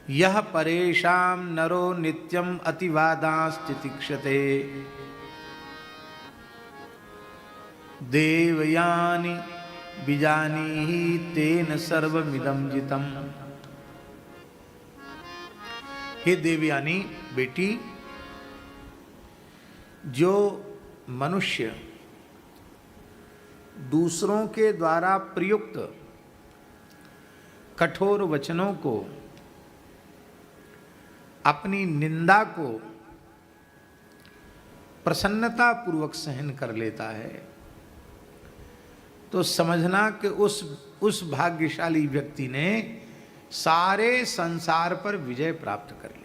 यह परेशान नरो नित्यम अतिवादास्तितिक्षते देवयानी बीजानीहि तेन सर्वमिदं जितम। हे देवयानी बेटी, जो मनुष्य दूसरों के द्वारा प्रयुक्त कठोर वचनों को, अपनी निंदा को प्रसन्नता पूर्वक सहन कर लेता है, तो समझना कि उस भाग्यशाली व्यक्ति ने सारे संसार पर विजय प्राप्त कर ली।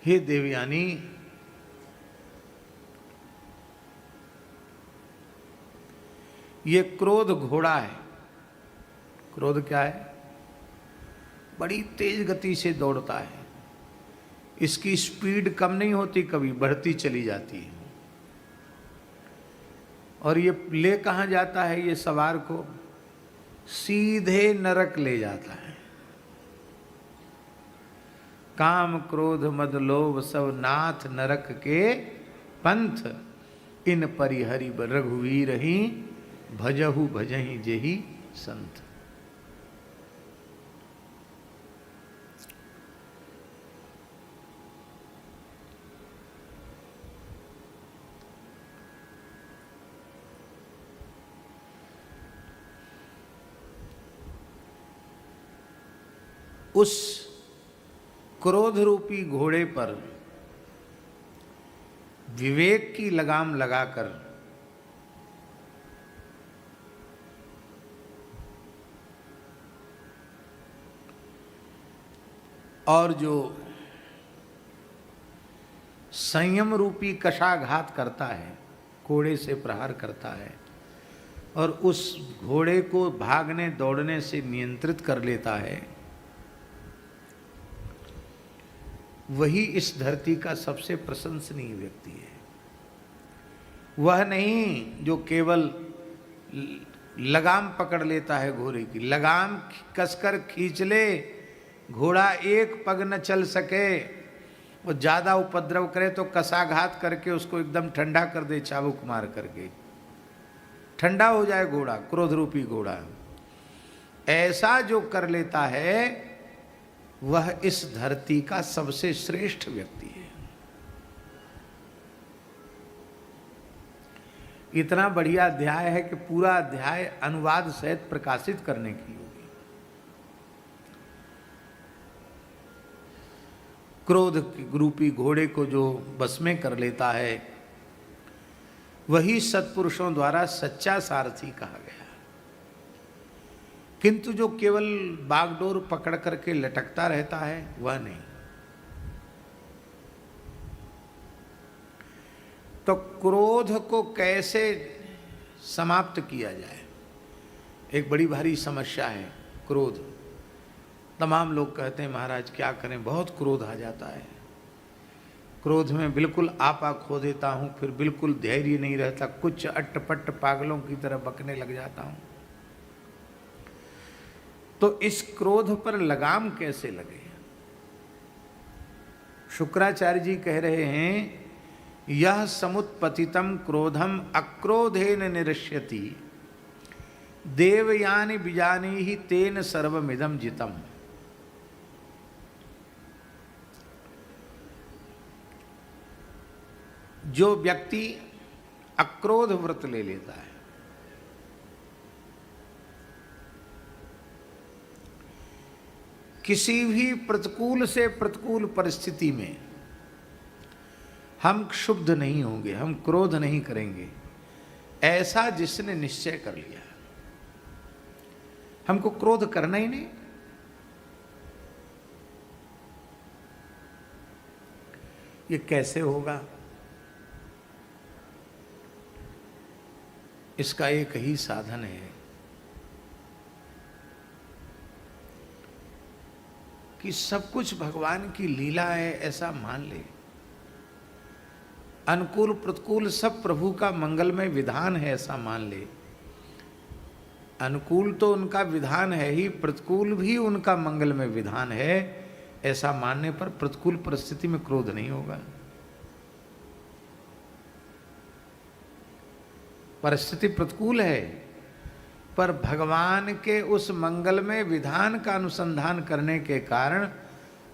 हे देवयानी, ये क्रोध घोड़ा है। क्रोध क्या है? बड़ी तेज गति से दौड़ता है। इसकी स्पीड कम नहीं होती, कभी बढ़ती चली जाती है। और ये ले कहाँ जाता है? ये सवार को सीधे नरक ले जाता है। काम क्रोध मद लोभ सब नाथ नरक के पंथ, इन परिहरि रघुवीर ही भजहु भजहि जेहि संत। उस क्रोध रूपी घोड़े पर विवेक की लगाम लगाकर और जो संयम रूपी कशाघात करता है, घोड़े से प्रहार करता है और उस घोड़े को भागने दौड़ने से नियंत्रित कर लेता है, वही इस धरती का सबसे प्रशंसनीय व्यक्ति है। वह नहीं जो केवल लगाम पकड़ लेता है घोड़े की। लगाम कसकर खींच ले, घोड़ा एक पग न चल सके, वो ज़्यादा उपद्रव करे तो कसाघात करके उसको एकदम ठंडा कर दे, चाबुक मार करके ठंडा हो जाए घोड़ा, क्रोध रूपी घोड़ा। ऐसा जो कर लेता है वह इस धरती का सबसे श्रेष्ठ व्यक्ति है। इतना बढ़िया अध्याय है कि पूरा अध्याय अनुवाद सहित प्रकाशित करने की होगी। क्रोध रूपी घोड़े को जो बस में कर लेता है, वही सत्पुरुषों द्वारा सच्चा सारथी कहा गया। किंतु जो केवल बागडोर पकड़ करके लटकता रहता है, वह नहीं। तो क्रोध को कैसे समाप्त किया जाए, एक बड़ी भारी समस्या है क्रोध। तमाम लोग कहते हैं महाराज क्या करें, बहुत क्रोध आ जाता है, क्रोध में बिल्कुल आपा खो देता हूँ, फिर बिल्कुल धैर्य नहीं रहता, कुछ अट्टपट्ट पागलों की तरह बकने लग जाता हूँ। तो इस क्रोध पर लगाम कैसे लगे? शुक्राचार्य जी कह रहे हैं, यह समुत्पतितम क्रोधम अक्रोधेन निरश्यति देवयानी बीजानी ही तेन सर्वमिदं जितम। जो व्यक्ति अक्रोध व्रत ले लेता है, किसी भी प्रतिकूल से प्रतिकूल परिस्थिति में हम क्षुब्ध नहीं होंगे, हम क्रोध नहीं करेंगे, ऐसा जिसने निश्चय कर लिया, हमको क्रोध करना ही नहीं। ये कैसे होगा? इसका एक ही साधन है कि सब कुछ भगवान की लीला है, ऐसा मान ले। अनुकूल प्रतिकूल सब प्रभु का मंगलमय विधान है, ऐसा मान ले। अनुकूल तो उनका विधान है ही, प्रतिकूल भी उनका मंगल में विधान है। ऐसा मानने पर प्रतिकूल परिस्थिति में क्रोध नहीं होगा। परिस्थिति प्रतिकूल है, पर भगवान के उस मंगल में विधान का अनुसंधान करने के कारण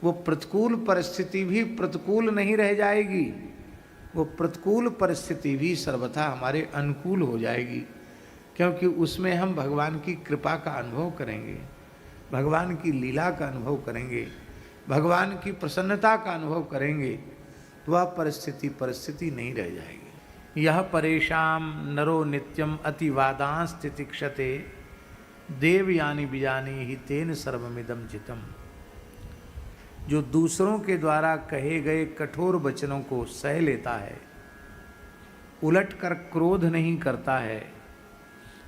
वो प्रतिकूल परिस्थिति भी प्रतिकूल नहीं रह जाएगी, वो प्रतिकूल परिस्थिति भी सर्वथा हमारे अनुकूल हो जाएगी, क्योंकि उसमें हम भगवान की कृपा का अनुभव करेंगे, भगवान की लीला का अनुभव करेंगे, भगवान की प्रसन्नता का अनुभव करेंगे। तो वह परिस्थिति नहीं रह जाएगी। यह परेशान नरो नित्यम अतिवादांस तितिक्षते देवयानी बिजानी ही तेन सर्वमिदम जितम। जो दूसरों के द्वारा कहे गए कठोर वचनों को सह लेता है, उलटकर क्रोध नहीं करता है,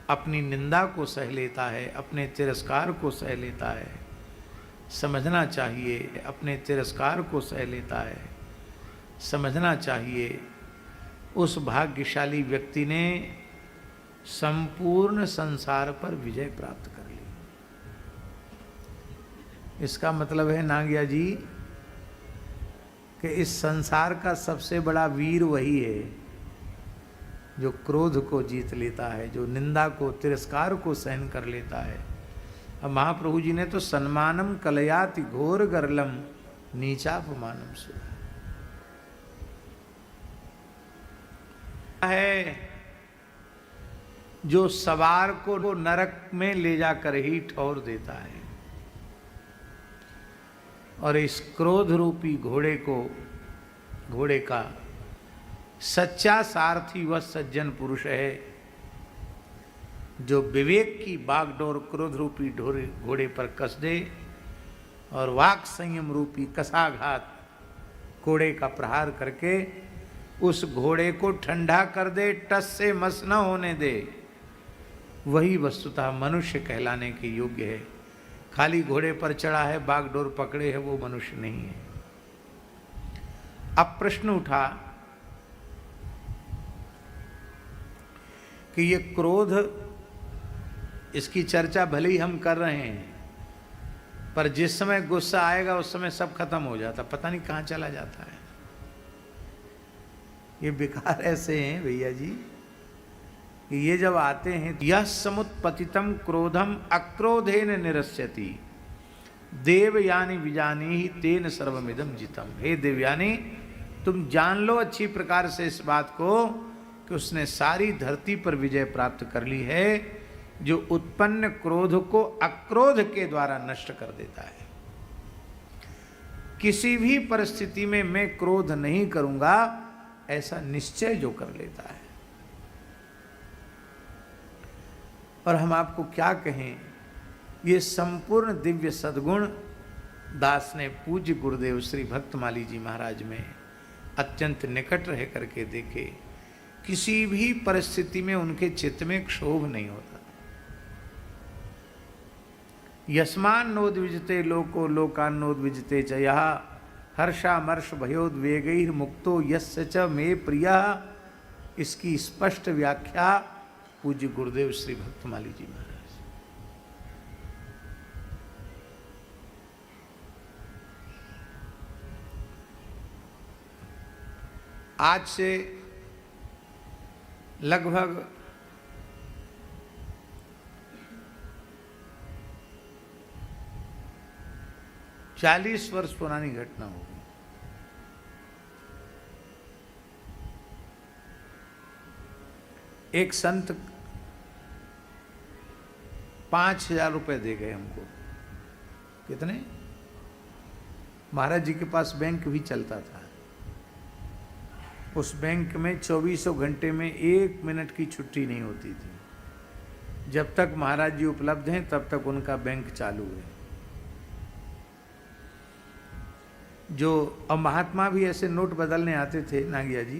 अपनी निंदा को सह लेता है, अपने तिरस्कार को सह लेता है, समझना चाहिए अपने तिरस्कार को सह लेता है, समझना चाहिए उस भाग्यशाली व्यक्ति ने संपूर्ण संसार पर विजय प्राप्त कर ली। इसका मतलब है नागिया जी कि इस संसार का सबसे बड़ा वीर वही है जो क्रोध को जीत लेता है, जो निंदा को तिरस्कार को सहन कर लेता है। अब महाप्रभु जी ने तो सन्मानम कलयाति घोर गरलम नीचापमानम सुना है, जो सवार को नरक में ले जाकर ही ठौर देता है। और इस क्रोध रूपी घोड़े का सच्चा सारथी वह सज्जन पुरुष है जो विवेक की बागडोर क्रोध रूपी घोड़े पर कस दे और वाक संयम रूपी कसाघात घोड़े का प्रहार करके उस घोड़े को ठंडा कर दे, टस से मस न होने दे। वही वस्तुतः मनुष्य कहलाने के योग्य है। खाली घोड़े पर चढ़ा है, बागडोर पकड़े है, वो मनुष्य नहीं है। अब प्रश्न उठा कि ये क्रोध, इसकी चर्चा भले ही हम कर रहे हैं, पर जिस समय गुस्सा आएगा उस समय सब खत्म हो जाता, पता नहीं कहां चला जाता है। ये विकार ऐसे हैं भैया जी कि ये जब आते हैं, यह समुत्पतितम क्रोधम अक्रोधेन निरस्यति देवयानी विजानी ही तेन सर्वमिदम जितम। हे देवयानी, तुम जान लो अच्छी प्रकार से इस बात को कि उसने सारी धरती पर विजय प्राप्त कर ली है, जो उत्पन्न क्रोध को अक्रोध के द्वारा नष्ट कर देता है। किसी भी परिस्थिति में मैं क्रोध नहीं करूंगा ऐसा निश्चय जो कर लेता है। और हम आपको क्या कहें, ये संपूर्ण दिव्य सद्गुण दास ने पूज्य गुरुदेव श्री भक्तमाली जी महाराज में अत्यंत निकट रह करके देखे। किसी भी परिस्थिति में उनके चित्त में क्षोभ नहीं होता। यस्मान नोद्विजते लोको लोकान्नोद्विजते च यः हर्षामर्ष भयोद्वेगैर् मुक्तो यस्य च मे प्रियः। इसकी स्पष्ट व्याख्या पूज्य गुरुदेव श्री भक्तमाली जी महाराज। आज से लगभग 40 वर्ष पुरानी घटना होगी। एक संत 5,000 रुपए दे गए हमको। कितने? महाराज जी के पास बैंक भी चलता था। उस बैंक में 24 घंटे में 1 मिनट की छुट्टी नहीं होती थी। जब तक महाराज जी उपलब्ध हैं तब तक उनका बैंक चालू है। जो अब महात्मा भी ऐसे नोट बदलने आते थे नागिया जी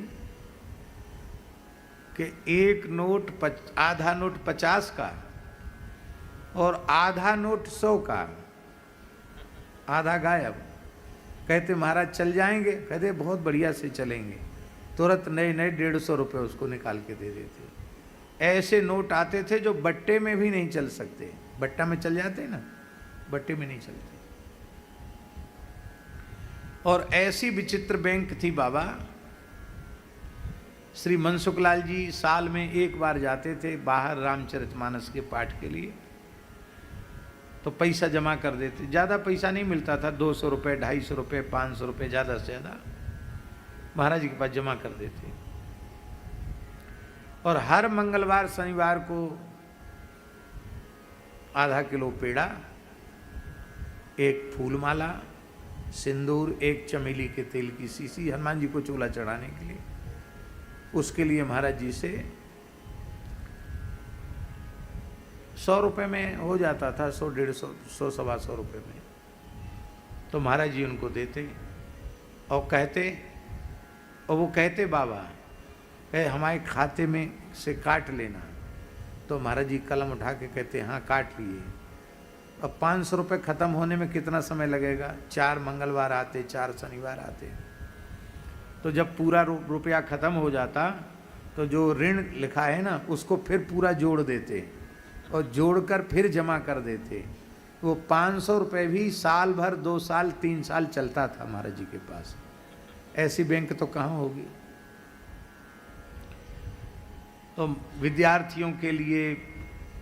कि एक नोट आधा नोट 50 का और आधा नोट 100 का, आधा गायब। कहते महाराज चल जाएंगे, कहते बहुत बढ़िया से चलेंगे। तुरंत नए नए 150 रुपये उसको निकाल के दे देते। ऐसे नोट आते थे जो बट्टे में भी नहीं चल सकते। बट्टा में चल जाते ना, बट्टे में नहीं चलते। और ऐसी विचित्र बैंक थी बाबा। श्री मनसुखलाल जी साल में एक बार जाते थे बाहर रामचरितमानस के पाठ के लिए, तो पैसा जमा कर देते। ज़्यादा पैसा नहीं मिलता था, 200 रुपये, 250 रुपये, 500 रुपये, ज़्यादा से ज़्यादा महाराज जी के पास जमा कर देते। और हर मंगलवार शनिवार को आधा किलो पेड़ा, एक फूलमाला, सिंदूर, एक चमेली के तेल की शीशी हनुमान जी को चूल्हा चढ़ाने के लिए, उसके लिए महाराज जी से 100 रुपये में हो जाता था, 100, 150, 100, 125 रुपये में। तो महाराज जी उनको देते और कहते, और वो कहते बाबा कहे हमारे खाते में से काट लेना। तो महाराज जी कलम उठा के कहते हाँ काट लिए। अब 500 रुपये ख़त्म होने में कितना समय लगेगा? 4 मंगलवार आते, 4 शनिवार आते। तो जब पूरा रुपया ख़त्म हो जाता तो जो ऋण लिखा है ना उसको फिर पूरा जोड़ देते और जोड़कर फिर जमा कर देते। वो 500 रुपये भी साल भर, 2 साल, 3 साल चलता था महाराज जी के पास। ऐसी बैंक तो कहाँ होगी। तो विद्यार्थियों के लिए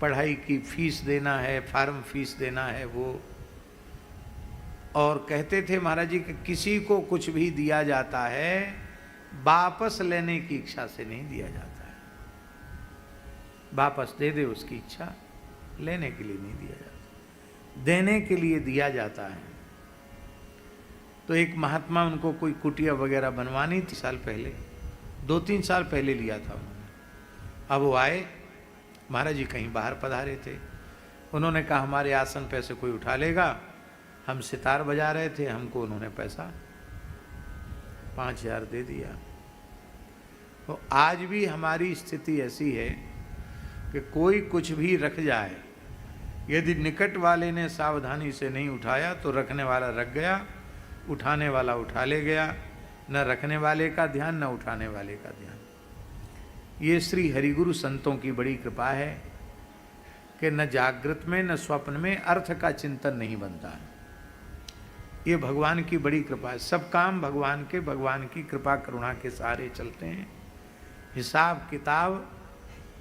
पढ़ाई की फीस देना है, फार्म फीस देना है वो। और कहते थे महाराज जी कि किसी को कुछ भी दिया जाता है वापस लेने की इच्छा से नहीं दिया जाता है। वापस दे दे उसकी इच्छा, लेने के लिए नहीं दिया जाता, देने के लिए दिया जाता है। तो एक महात्मा, उनको कोई कुटिया वगैरह बनवानी थी साल पहले, 2-3 साल पहले लिया था उन्होंने। अब वो आए, महाराज जी कहीं बाहर पधारे थे, उन्होंने कहा हमारे आसन पे से कोई उठा लेगा। हम सितार बजा रहे थे, हमको उन्होंने पैसा 5000 दे दिया। तो आज भी हमारी स्थिति ऐसी है कि कोई कुछ भी रख जाए, यदि निकट वाले ने सावधानी से नहीं उठाया तो रखने वाला रख गया, उठाने वाला उठा ले गया। न रखने वाले का ध्यान, न उठाने वाले का ध्यान। ये श्री हरिगुरु संतों की बड़ी कृपा है कि न जागृत में न स्वप्न में अर्थ का चिंतन नहीं बनता है। ये भगवान की बड़ी कृपा है। सब काम भगवान के, भगवान की कृपा करुणा के सहारे चलते हैं। हिसाब किताब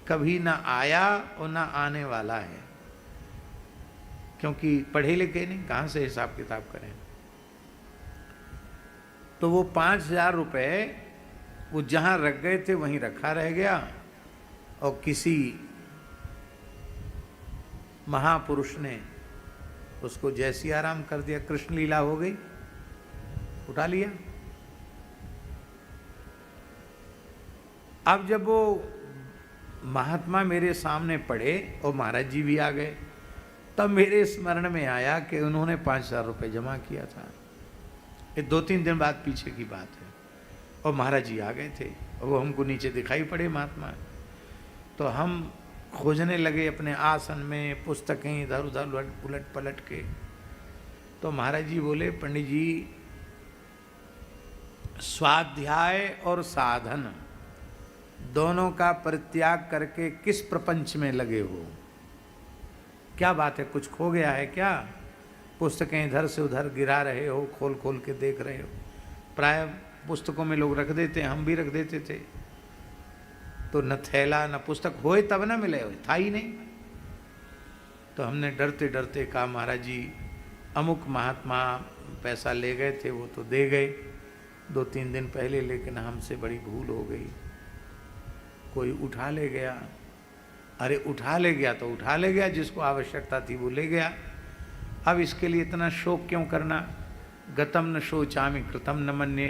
कभी ना आया और ना आने वाला है, क्योंकि पढ़े लिखे नहीं, कहाँ से हिसाब किताब करें। तो वो 5000 रुपये वो जहाँ रख गए थे वहीं रखा रह गया और किसी महापुरुष ने उसको जैसी आराम कर दिया। कृष्ण लीला हो गई, उठा लिया। अब जब वो महात्मा मेरे सामने पड़े और महाराज जी भी आ गए, तब मेरे स्मरण में आया कि उन्होंने 5000 रुपये जमा किया था। ये 2-3 दिन बाद पीछे की बात है। और महाराज जी आ गए थे और वो हमको नीचे दिखाई पड़े महात्मा। तो हम खोजने लगे अपने आसन में, पुस्तकें इधर उधर उलट पलट के। तो महाराज जी बोले, पंडित जी स्वाध्याय और साधन दोनों का परित्याग करके किस प्रपंच में लगे हो? क्या बात है, कुछ खो गया है क्या? पुस्तकें इधर से उधर गिरा रहे हो, खोल खोल के देख रहे हो। प्राय पुस्तकों में लोग रख देते हैं, हम भी रख देते थे। तो न थैला न पुस्तक होए तब न मिले, था ही नहीं। तो हमने डरते डरते कहा, महाराज जी अमुक महात्मा पैसा ले गए थे, वो तो दे गए 2-3 दिन पहले, लेकिन हमसे बड़ी भूल हो गई, कोई उठा ले गया। अरे उठा ले गया तो उठा ले गया, जिसको आवश्यकता थी वो ले गया। अब इसके लिए इतना शोक क्यों करना? गतम न शोचामि कृतम न मन्ये।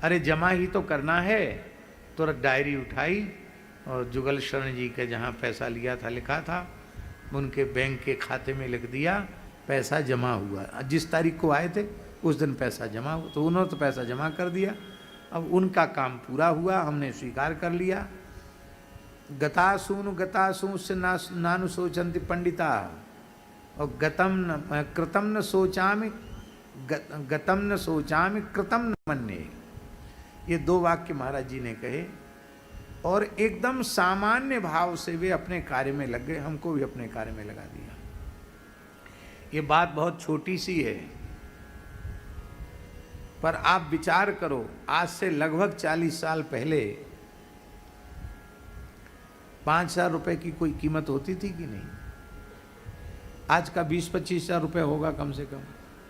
अरे जमा ही तो करना है। तुरंत डायरी उठाई और जुगल शरण जी के जहाँ पैसा लिया था लिखा था, उनके बैंक के खाते में लिख दिया, पैसा जमा हुआ। जिस तारीख को आए थे उस दिन पैसा जमा हुआ। तो उन्होंने तो पैसा जमा कर दिया। अब उनका काम पूरा हुआ, हमने स्वीकार कर लिया। गतासूनु से नानु सोचंति पंडिता और गतम न कृतम न सोचामि गतम न सोचामि कृतम न मन्ये। ये 2 वाक्य महाराज जी ने कहे। और एकदम सामान्य भाव से वे अपने कार्य में लग गए, हमको भी अपने कार्य में लगा दिया। ये बात बहुत छोटी सी है, पर आप विचार करो, आज से लगभग 40 साल पहले 5,000 रुपए की कोई कीमत होती थी कि नहीं? आज का 20-25 हजार रुपये होगा कम से कम,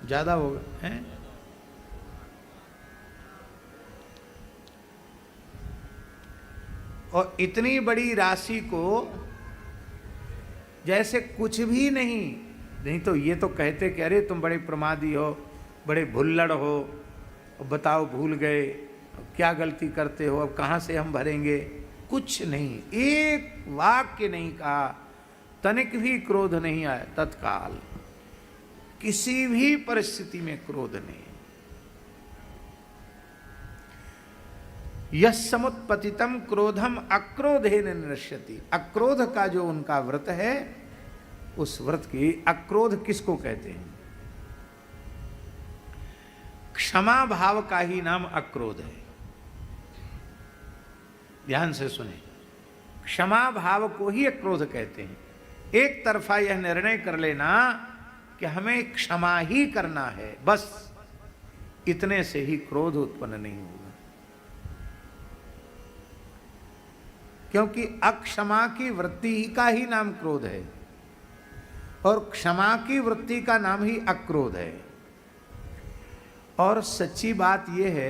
ज्यादा होगा हैं? और इतनी बड़ी राशि को जैसे कुछ भी नहीं तो ये तो कहते कह रहे तुम बड़े प्रमादी हो, बड़े भुल्लड़ हो, बताओ भूल गए, क्या गलती करते हो, अब कहाँ से हम भरेंगे? कुछ नहीं, एक वाक्य नहीं कहा, तनिक भी क्रोध नहीं आया, तत्काल किसी भी परिस्थिति में क्रोध नहीं। यस् समुत्पतितम क्रोधम अक्रोधेन निरस्यति। अक्रोध का जो उनका व्रत है, उस व्रत की, अक्रोध किसको कहते हैं? क्षमा भाव का ही नाम अक्रोध है। ध्यान से सुने, क्षमा भाव को ही अक्रोध कहते हैं। एक तरफा यह निर्णय कर लेना कि हमें क्षमा ही करना है, बस इतने से ही क्रोध उत्पन्न नहीं होगा। क्योंकि अक्षमा की वृत्ति का ही नाम क्रोध है और क्षमा की वृत्ति का नाम ही अक्रोध है। और सच्ची बात यह है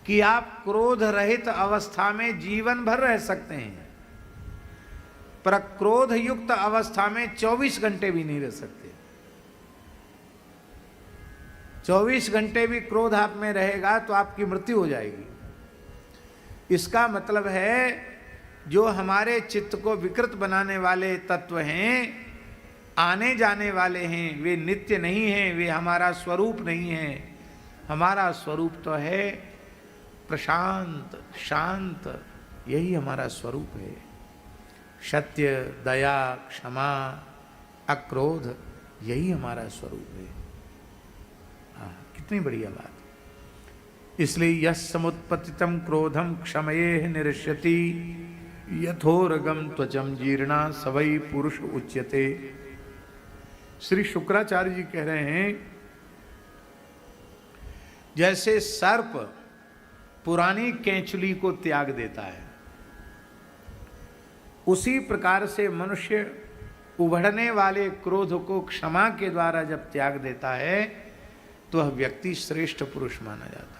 कि आप क्रोध रहित अवस्था में जीवन भर रह सकते हैं, पर क्रोध युक्त अवस्था में 24 घंटे भी नहीं रह सकते। 24 घंटे भी क्रोध आप में रहेगा तो आपकी मृत्यु हो जाएगी। इसका मतलब है जो हमारे चित्त को विकृत बनाने वाले तत्व हैं, आने जाने वाले हैं, वे नित्य नहीं हैं, वे हमारा स्वरूप नहीं है। हमारा स्वरूप तो है प्रशांत, शांत, यही हमारा स्वरूप है। सत्य, दया, क्षमा, अक्रोध, यही हमारा स्वरूप है। हाँ, कितनी बढ़िया बात। इसलिए यस् समुत्पतितम क्रोधम क्षमये निरस्यति यथोरगम त्वचम जीर्णा सवै पुरुष उच्यते। श्री शुक्राचार्य जी कह रहे हैं, जैसे सर्प पुरानी केंचुली को त्याग देता है, उसी प्रकार से मनुष्य उभरने वाले क्रोध को क्षमा के द्वारा जब त्याग देता है तो वह व्यक्ति श्रेष्ठ पुरुष माना जाता है।